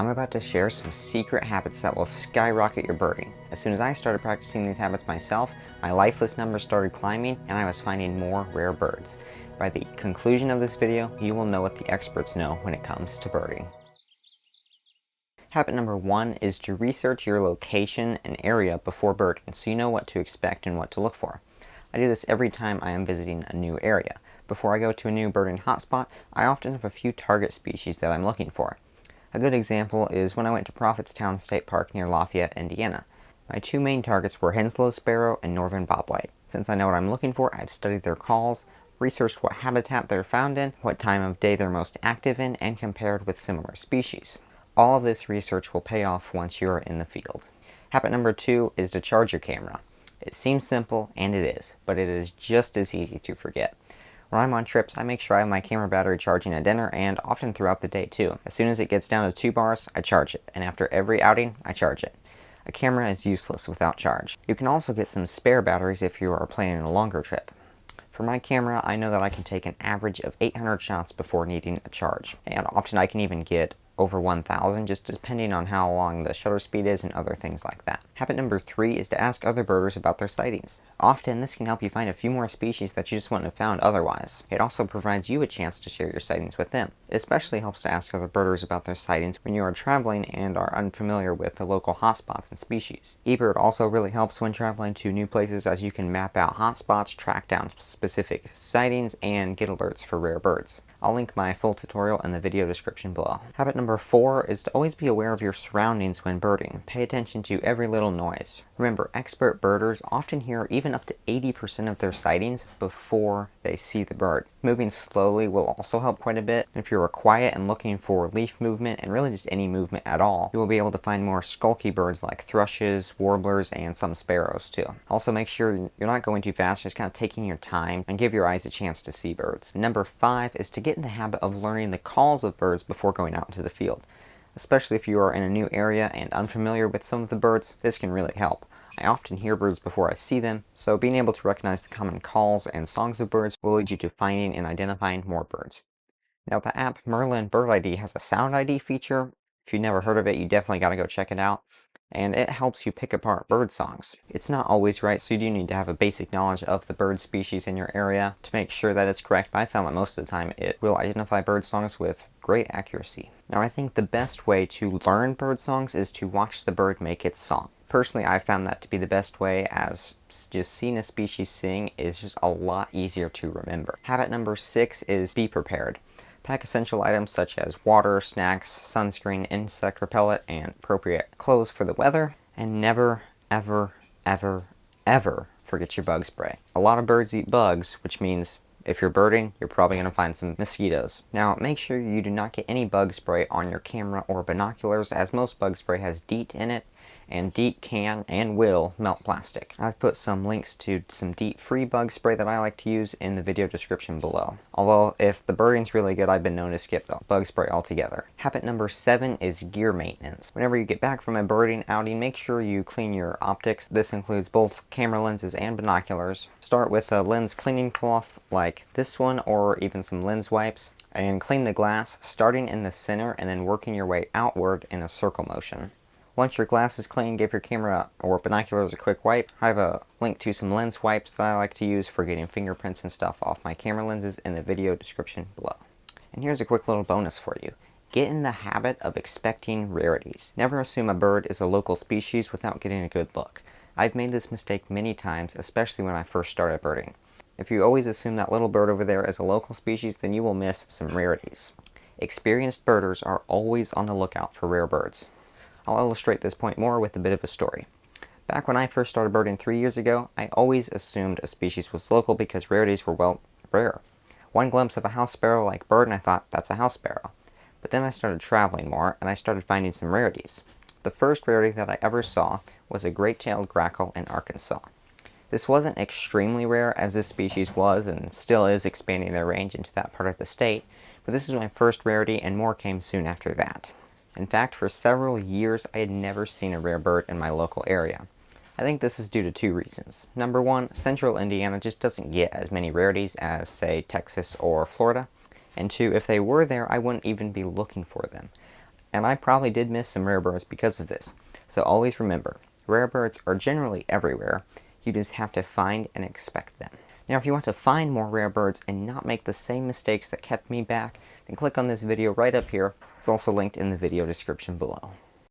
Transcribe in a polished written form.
I'm about to share some secret habits that will skyrocket your birding. As soon as I started practicing these habits myself, my lifeless numbers started climbing and I was finding more rare birds. By the conclusion of this video, you will know what the experts know when it comes to birding. Habit number 1 is to research your location and area before birding so you know what to expect and what to look for. I do this every time I am visiting a new area. Before I go to a new birding hotspot, I often have a few target species that I'm looking for. A good example is when I went to Prophetstown State Park near Lafayette, Indiana. My two main targets were Henslow sparrow and northern bobwhite. Since I know what I'm looking for, I've studied their calls, researched what habitat they're found in, what time of day they're most active in, and compared with similar species. All of this research will pay off once you're in the field. Habit number 2 is to charge your camera. It seems simple, and it is, but it is just as easy to forget. When I'm on trips, I make sure I have my camera battery charging at dinner and often throughout the day too. As soon as it gets down to 2 bars, I charge it, and after every outing, I charge it. A camera is useless without charge. You can also get some spare batteries if you are planning a longer trip. For my camera, I know that I can take an average of 800 shots before needing a charge, and often I can even get over 1,000, just depending on how long the shutter speed is and other things like that. Habit number 3 is to ask other birders about their sightings. Often this can help you find a few more species that you just wouldn't have found otherwise. It also provides you a chance to share your sightings with them. It especially helps to ask other birders about their sightings when you are traveling and are unfamiliar with the local hotspots and species. eBird also really helps when traveling to new places, as you can map out hotspots, track down specific sightings, and get alerts for rare birds. I'll link my full tutorial in the video description below. Habit number 4 is to always be aware of your surroundings when birding. Pay attention to every little noise. Remember, expert birders often hear even up to 80% of their sightings before they see the bird. Moving slowly will also help quite a bit. If you're quiet and looking for leaf movement, and really just any movement at all, you will be able to find more skulky birds like thrushes, warblers, and some sparrows too. Also make sure you're not going too fast, just kind of taking your time, and give your eyes a chance to see birds. Number 5 is to get in the habit of learning the calls of birds before going out into the field. Especially if you are in a new area and unfamiliar with some of the birds, this can really help. I often hear birds before I see them, so being able to recognize the common calls and songs of birds will lead you to finding and identifying more birds. Now, the app Merlin Bird ID has a sound ID feature. If you've never heard of it, you definitely got to go check it out. And it helps you pick apart bird songs. It's not always right, so you do need to have a basic knowledge of the bird species in your area to make sure that it's correct, but I found that most of the time it will identify bird songs with great accuracy. Now, I think the best way to learn bird songs is to watch the bird make its song. Personally, I found that to be the best way, as just seeing a species sing is just a lot easier to remember. Habit number 6 is be prepared. Pack essential items such as water, snacks, sunscreen, insect repellent, and appropriate clothes for the weather. And never, ever, ever, ever forget your bug spray. A lot of birds eat bugs, which means if you're birding, you're probably going to find some mosquitoes. Now, make sure you do not get any bug spray on your camera or binoculars, as most bug spray has DEET in it, and DEET can and will melt plastic. I've put some links to some DEET-free bug spray that I like to use in the video description below. Although, if the birding's really good, I've been known to skip the bug spray altogether. Habit number 7 is gear maintenance. Whenever you get back from a birding outing, make sure you clean your optics. This includes both camera lenses and binoculars. Start with a lens cleaning cloth like this one, or even some lens wipes, and clean the glass, starting in the center and then working your way outward in a circle motion. Once your glass is clean, give your camera or binoculars a quick wipe. I have a link to some lens wipes that I like to use for getting fingerprints and stuff off my camera lenses in the video description below. And here's a quick little bonus for you. Get in the habit of expecting rarities. Never assume a bird is a local species without getting a good look. I've made this mistake many times, especially when I first started birding. If you always assume that little bird over there is a local species, then you will miss some rarities. Experienced birders are always on the lookout for rare birds. I'll illustrate this point more with a bit of a story. Back when I first started birding 3 years ago, I always assumed a species was local because rarities were, well, rare. One glimpse of a house sparrow-like bird and I thought, that's a house sparrow. But then I started traveling more and I started finding some rarities. The first rarity that I ever saw was a great-tailed grackle in Arkansas. This wasn't extremely rare, as this species was and still is expanding their range into that part of the state, but this is my first rarity and more came soon after that. In fact, for several years I had never seen a rare bird in my local area. I think this is due to 2 reasons. Number 1, central Indiana just doesn't get as many rarities as, say, Texas or Florida. And 2, if they were there, I wouldn't even be looking for them. And I probably did miss some rare birds because of this. So always remember, rare birds are generally everywhere. You just have to find and expect them. Now if you want to find more rare birds and not make the same mistakes that kept me back, then click on this video right up here. It's also linked in the video description below.